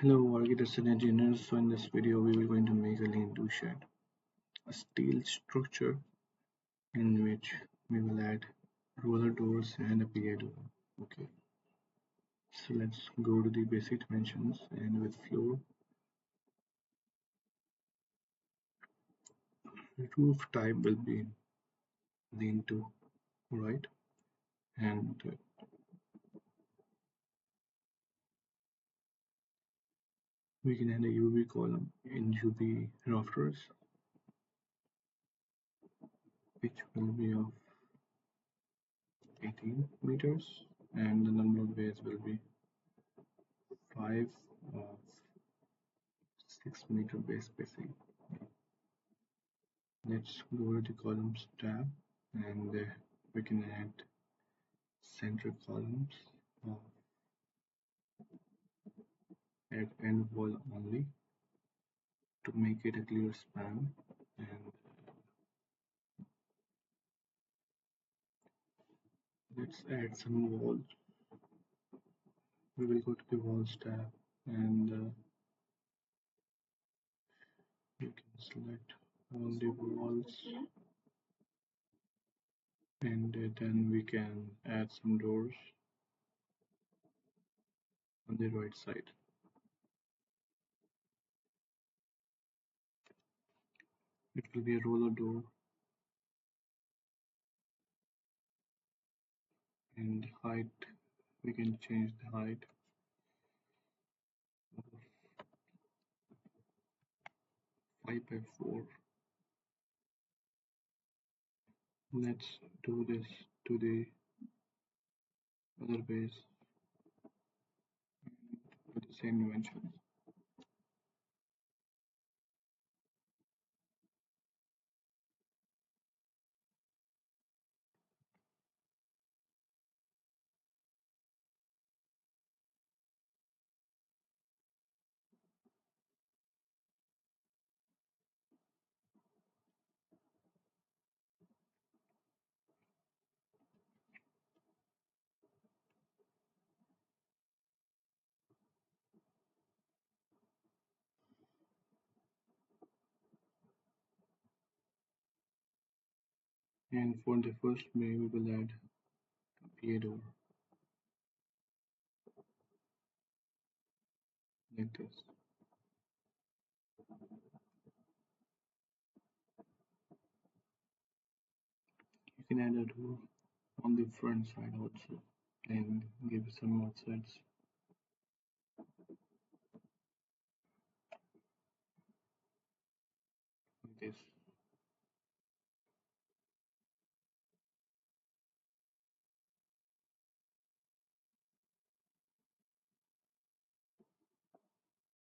Hello architects and engineers. So in this video we will going to make a lean-to shed, a steel structure in which we will add roller doors and a PA door. Okay, so let's go to the basic dimensions, and with floor, roof type will be lean-to, right? And we can add a UV column in UV rafters, which will be of 18 meters, and the number of bays will be 5 of 6-meter base spacing. Let's go to the columns tab, and we can add center columns uh, at end wall only to make it a clear span. And let's add some walls. We will go to the walls tab, and you can select all the walls, and then we can add some doors on the right side. It will be a roller door, and height, we can change the height of 5 by 4. Let's do this to the other base with the same dimensions. And for the first bay, we will add a PA door like this. You can add a door on the front side also and give some offsets like this.